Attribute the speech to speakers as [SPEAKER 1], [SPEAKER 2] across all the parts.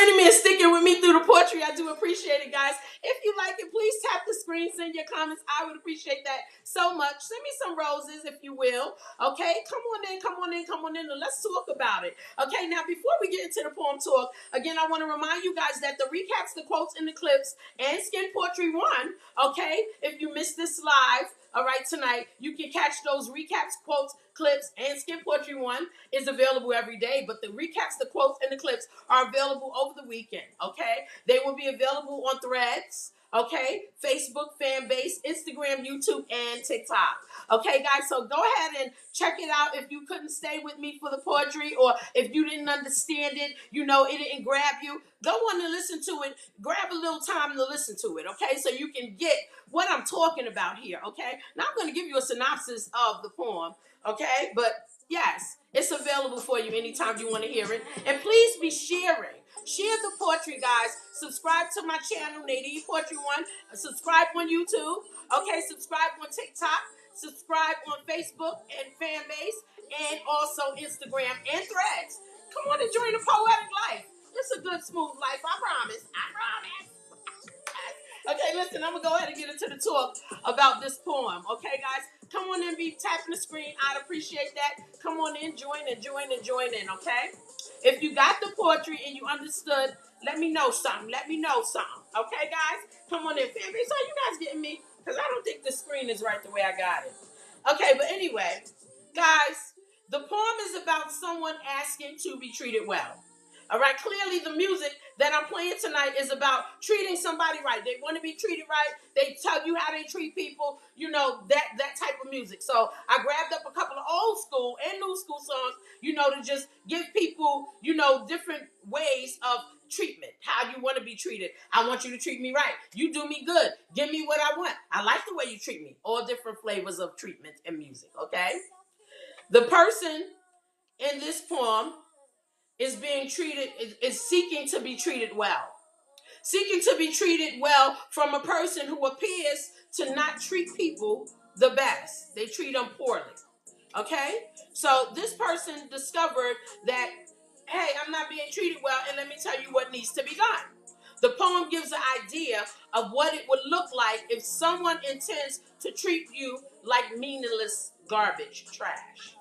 [SPEAKER 1] joining me and sticking with me through the poetry. I do appreciate it, guys. If you like it, please tap the screen, send your comments. I would appreciate that so much. Send me some roses, if you will. Okay, come on in, come on in, come on in, and let's talk about it. Okay, now before we get into the poem talk, again, I want to remind you guys that the recaps, the quotes, and the clips, and Skin Poetry 1, okay, if you missed this live, all right, tonight, you can catch those recaps, quotes, clips, and Skin Poetry 1 is available every day, but the recaps, the quotes, and the clips are available over the weekend, okay? They will be available on Threads, okay? Facebook fan base, Instagram, YouTube, and TikTok. Okay, guys, so go ahead and check it out if you couldn't stay with me for the poetry, or if you didn't understand it, you know, it didn't grab you. Go on and listen to it. Grab a little time to listen to it, okay? So you can get what I'm talking about here, okay? Now I'm going to give you a synopsis of the poem, okay? But yes, it's available for you anytime you want to hear it. And please be sharing. Share the poetry, guys. Subscribe to my channel, Nadine Poetry 1. Subscribe on YouTube. Okay, subscribe on TikTok. Subscribe on Facebook and fan base. And also Instagram and Threads. Come on and join the poetic life. It's a good, smooth life. I promise. I promise. Okay, listen, I'm going to go ahead and get into the talk about this poem. Okay, guys? Come on in, be tapping the screen. I'd appreciate that. Come on in, join in, okay? If you got the poetry and you understood, let me know something. Okay, guys? Come on in. Fan base, are you guys getting me? Because I don't think the screen is right the way I got it. Okay, but anyway, guys, the poem is about someone asking to be treated well. All right, clearly the music that I'm playing tonight is about treating somebody right. They want to be treated right. They tell you how they treat people, you know, that type of music. So I grabbed up a couple of old school and new school songs, you know, to just give people, you know, different ways of treatment, how you want to be treated. I want you to treat me right. You do me good. Give me what I want. I like the way you treat me. All different flavors of treatment and music, okay? The person in this poem is being treated, is seeking to be treated well. Seeking to be treated well from a person who appears to not treat people the best. They treat them poorly. Okay? So this person discovered that, hey, I'm not being treated well, and let me tell you what needs to be done. The poem gives an idea of what it would look like if someone intends to treat you like meaningless garbage trash.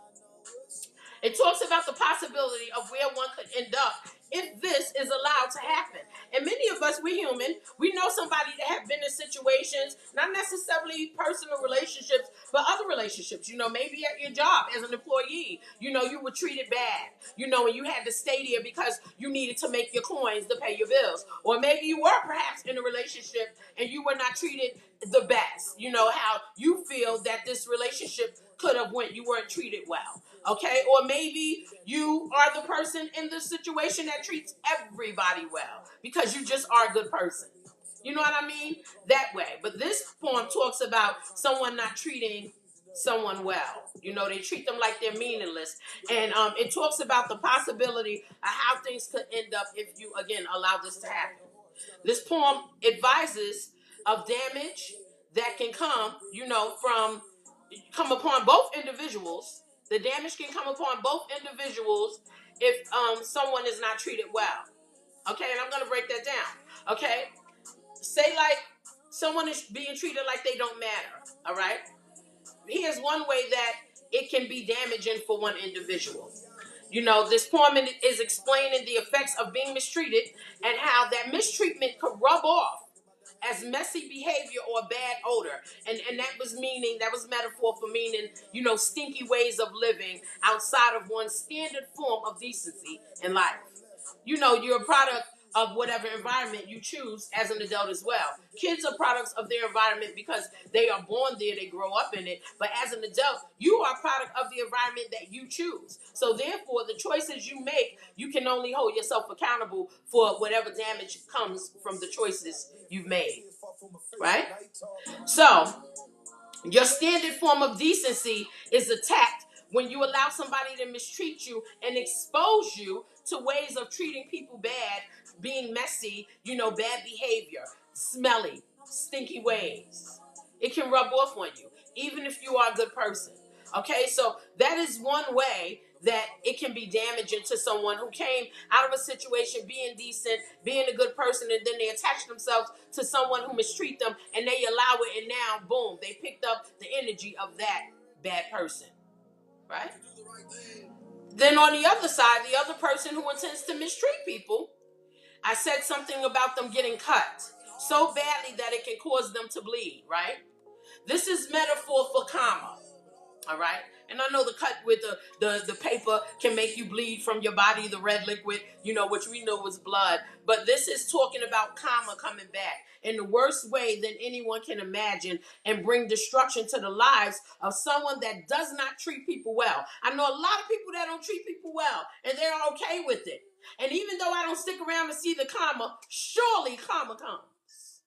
[SPEAKER 1] It talks about the possibility of where one could end up if this is allowed to happen. And many of us, we're human. We know somebody that have been in situations, not necessarily personal relationships, but other relationships. You know, maybe at your job as an employee, you know, you were treated bad. You know, and you had to stay there because you needed to make your coins to pay your bills. Or maybe you were perhaps in a relationship and you were not treated the best. You know, how you feel that this relationship could have went. You weren't treated well. Okay, or maybe you are the person in the situation that treats everybody well because you just are a good person. You know what I mean? That way. But this poem talks about someone not treating someone well. You know, they treat them like they're meaningless. And it talks about the possibility of how things could end up if you, again, allow this to happen. This poem advises of damage that can come, you know, come upon both individuals. The damage can come upon both individuals if someone is not treated well. Okay, and I'm going to break that down. Okay, say like someone is being treated like they don't matter. All right, here's one way that it can be damaging for one individual. You know, this poem is explaining the effects of being mistreated and how that mistreatment could rub off as messy behavior or bad odor. And that was metaphor for meaning, you know, stinky ways of living outside of one's standard form of decency in life. You know, you're a product of whatever environment you choose as an adult as well. Kids are products of their environment because they are born there, they grow up in it. But as an adult, you are a product of the environment that you choose. So therefore, the choices you make, you can only hold yourself accountable for whatever damage comes from the choices you've made. Right? So, your standard form of decency is attacked when you allow somebody to mistreat you and expose you to ways of treating people bad, being messy, you know, bad behavior, smelly, stinky ways. It can rub off on you, even if you are a good person. Okay, so that is one way that it can be damaging to someone who came out of a situation being decent, being a good person, and then they attach themselves to someone who mistreat them, and they allow it, and now, boom, they picked up the energy of that bad person, right? Then on the other side, the other person who intends to mistreat people, I said something about them getting cut so badly that it can cause them to bleed, right? This is metaphor for karma. All right. And I know the cut with the paper can make you bleed from your body, the red liquid, which we know was blood. But this is talking about karma coming back in the worst way than anyone can imagine and bring destruction to the lives of someone that does not treat people well. I know a lot of people that don't treat people well and they're okay with it. And even though I don't stick around to see the karma, surely karma comes.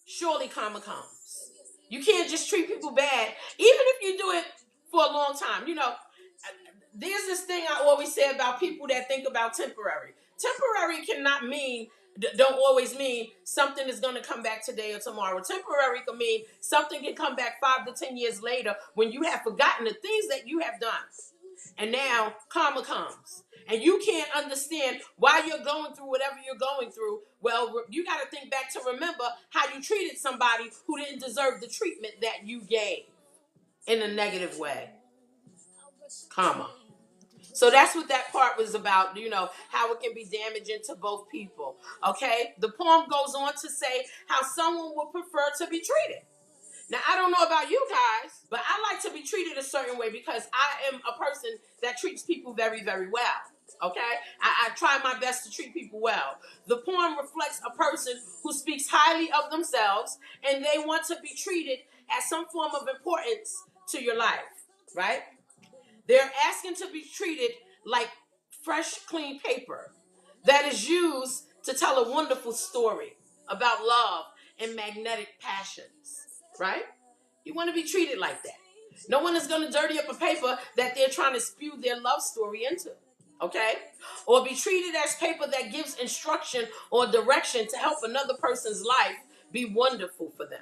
[SPEAKER 1] Surely karma comes. You can't just treat people bad, even if you do it for a long time. There's this thing I always say about people that think about temporary. Temporary don't always mean something is going to come back today or tomorrow. Temporary can mean something can come back 5 to 10 years later when you have forgotten the things that you have done. And now karma comes. And you can't understand why you're going through whatever you're going through. Well, you got to think back to remember how you treated somebody who didn't deserve the treatment that you gave in a negative way. Karma. So that's what that part was about, how it can be damaging to both people. Okay? The poem goes on to say how someone would prefer to be treated. Now, I don't know about you guys, but I like to be treated a certain way because I am a person that treats people very, very well. Okay? I try my best to treat people well. The poem reflects a person who speaks highly of themselves and they want to be treated as some form of importance to your life, right? They're asking to be treated like fresh, clean paper that is used to tell a wonderful story about love and magnetic passions, right? You want to be treated like that. No one is going to dirty up a paper that they're trying to spew their love story into, okay? Or be treated as paper that gives instruction or direction to help another person's life be wonderful for them.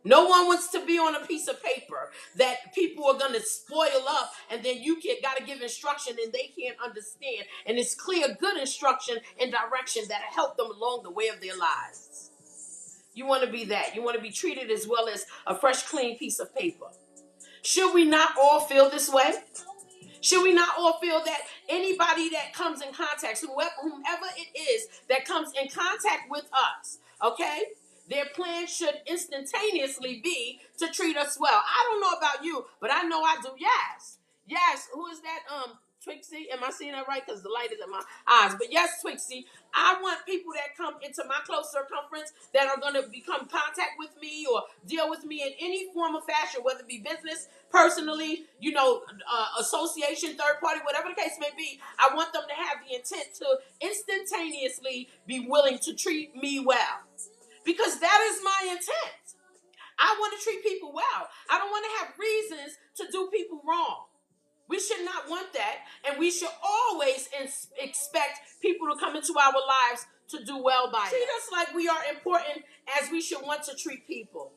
[SPEAKER 1] No one wants to be on a piece of paper that people are going to spoil up and then you got to give instruction and they can't understand. And it's clear, good instruction and direction that'll help them along the way of their lives. You want to be that. You want to be treated as well as a fresh, clean piece of paper. Should we not all feel this way? Should we not all feel that anybody that comes in contact, whomever it is that comes in contact with us, okay, their plan should instantaneously be to treat us well. I don't know about you, but I know I do. Yes. Who is that? Twixie? Am I seeing that right? Because the light is in my eyes. But yes, Twixie, I want people that come into my close circumference that are going to become contact with me or deal with me in any form of fashion, whether it be business, personally, association, third party, whatever the case may be. I want them to have the intent to instantaneously be willing to treat me well. Because that is my intent. I want to treat people well. I don't want to have reasons to do people wrong. We should not want that, and we should always expect people to come into our lives to do well by us. Treat us like we are important as we should want to treat people.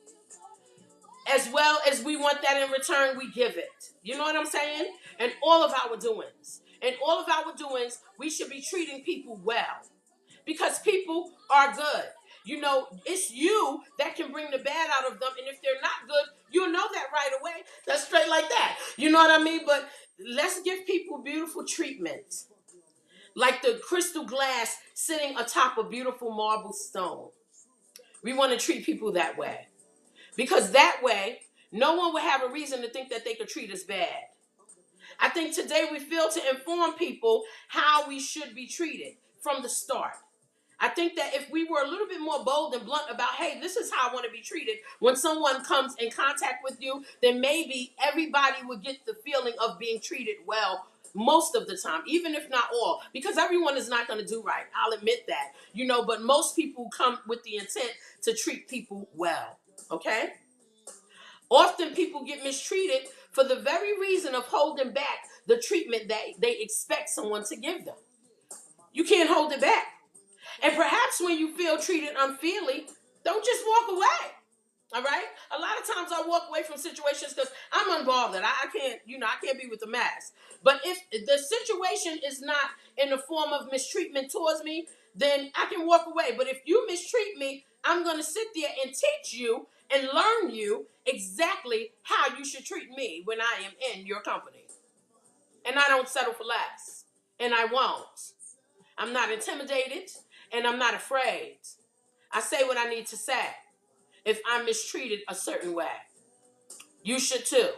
[SPEAKER 1] As well as we want that in return, we give it. You know what I'm saying? And all of our doings. In all of our doings, we should be treating people well. Because people are good. It's you that can bring the bad out of them. And if they're not good, you'll know that right away. That's straight like that. You know what I mean? But let's give people beautiful treatment. Like the crystal glass sitting atop a beautiful marble stone. We want to treat people that way. Because that way, no one would have a reason to think that they could treat us bad. I think today we fail to inform people how we should be treated from the start. I think that if we were a little bit more bold and blunt about, hey, this is how I want to be treated, when someone comes in contact with you, then maybe everybody would get the feeling of being treated well most of the time, even if not all, because everyone is not going to do right. I'll admit that, but most people come with the intent to treat people well, okay? Often people get mistreated for the very reason of holding back the treatment that they expect someone to give them. You can't hold it back. And perhaps when you feel treated unfairly, don't just walk away. All right. A lot of times I walk away from situations because I'm unbothered. I can't, I can't be with the mass. But if the situation is not in the form of mistreatment towards me, then I can walk away. But if you mistreat me, I'm going to sit there and teach you and learn you exactly how you should treat me when I am in your company. And I don't settle for less. And I won't. I'm not intimidated and I'm not afraid. I say what I need to say. If I'm mistreated a certain way, you should too.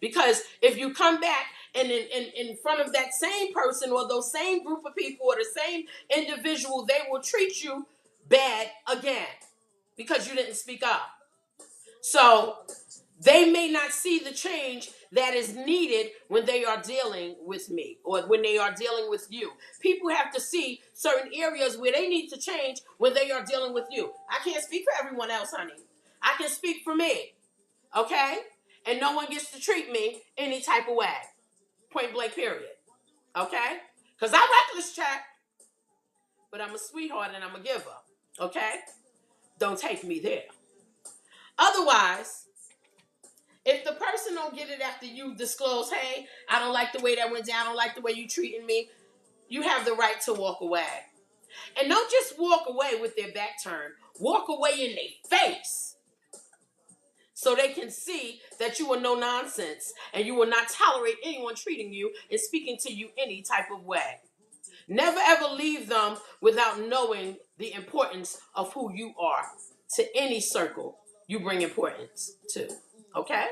[SPEAKER 1] Because if you come back and in front of that same person or those same group of people or the same individual, they will treat you bad again because you didn't speak up. So they may not see the change that is needed when they are dealing with me or when they are dealing with you. People have to see certain areas where they need to change when they are dealing with you. I can't speak for everyone else, honey. I can speak for me, okay? And no one gets to treat me any type of way. Point blank, period. Okay? Because I'm reckless, chat, but I'm a sweetheart and I'm a giver, okay? Don't take me there. Otherwise, if the person don't get it after you disclose, hey, I don't like the way that went down, I don't like the way you treating me, you have the right to walk away. And don't just walk away with their back turned. Walk away in their face. So they can see that you are no nonsense and you will not tolerate anyone treating you and speaking to you any type of way. Never ever leave them without knowing the importance of who you are to any circle you bring importance to. Okay?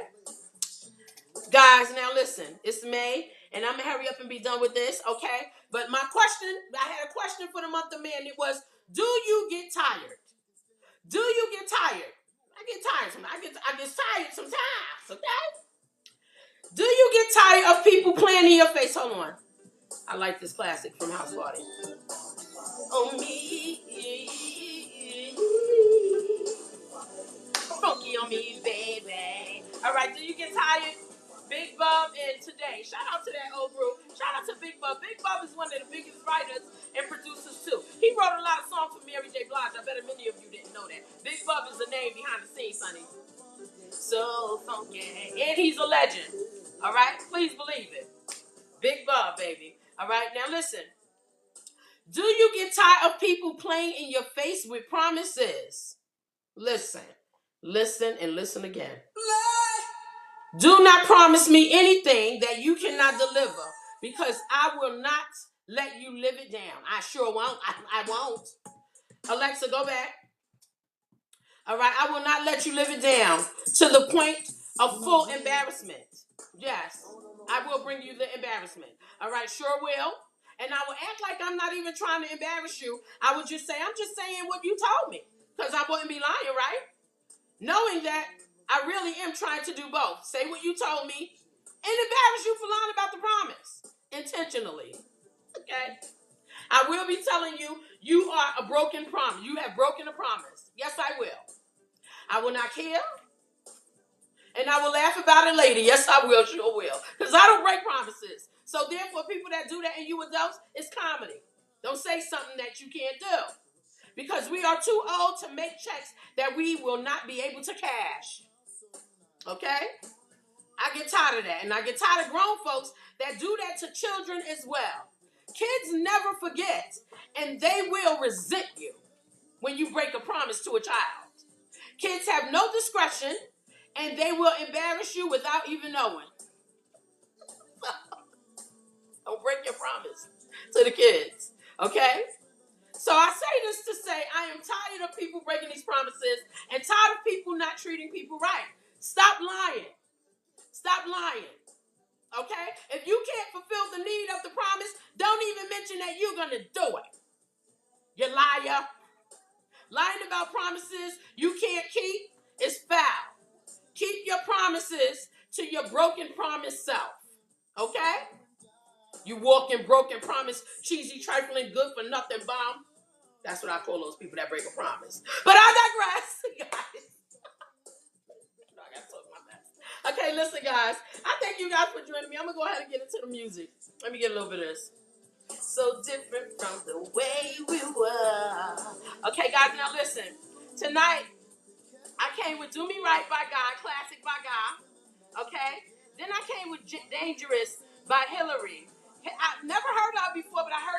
[SPEAKER 1] Guys, now listen, it's May, and I'm going to hurry up and be done with this, okay? But I had a question for the month of May, and it was, do you get tired? Do you get tired? I get tired sometimes. I get tired sometimes, okay? Do you get tired of people playing in your face? Hold on. I like this classic from House Party. Oh, me. Funky on me, baby. All right, do you get tired? Big Bub and Today. Shout out to that old group. Shout out to Big Bub. Big Bub is one of the biggest writers and producers too. He wrote a lot of songs for Mary J. Blige. I bet many of you didn't know that. Big Bub is the name behind the scenes, honey. So funky. And he's a legend. All right? Please believe it. Big Bub, baby. All right? Now listen. Do you get tired of people playing in your face with promises? Listen. Listen and listen again. Do not promise me anything that you cannot deliver, because I will not let you live it down. I sure won't. I won't. Alexa, go back. All right, I will not let you live it down to the point of full embarrassment. Yes, I will bring you the embarrassment. All right, sure will. And I will act like I'm not even trying to embarrass you. I would just say, I'm just saying what you told me, because I wouldn't be lying, right? Knowing that I really am trying to do both. Say what you told me and embarrass you for lying about the promise. Intentionally. Okay? I will be telling you, you are a broken promise. You have broken a promise. Yes, I will. I will not care. And I will laugh about it later. Yes, I will. Sure will. Because I don't break promises. So therefore, people that do that and you adults, it's comedy. Don't say something that you can't do. Because we are too old to make checks that we will not be able to cash. Okay? I get tired of that. And I get tired of grown folks that do that to children as well. Kids never forget. And they will resent you when you break a promise to a child. Kids have no discretion. And they will embarrass you without even knowing. Don't break your promise to the kids. Okay? So I say this to say I am tired of people breaking these promises and tired of people not treating people right. Stop lying. Stop lying. Okay? If you can't fulfill the need of the promise, don't even mention that you're going to do it. You liar. Lying about promises you can't keep is foul. Keep your promises to your broken promise self. Okay? You walking broken promise, cheesy, trifling, good for nothing bomb. That's what I call those people that break a promise. But I digress, guys. I gotta talk my best. Okay, listen, guys. I thank you guys for joining me. I'm gonna go ahead and get into the music. Let me get a little bit of this. So different from the way we were. Okay, guys, now listen. Tonight, I came with Do Me Right by God, classic by God. Okay. Then I came with Dangerous by Hillary. I've never heard of it before, but I heard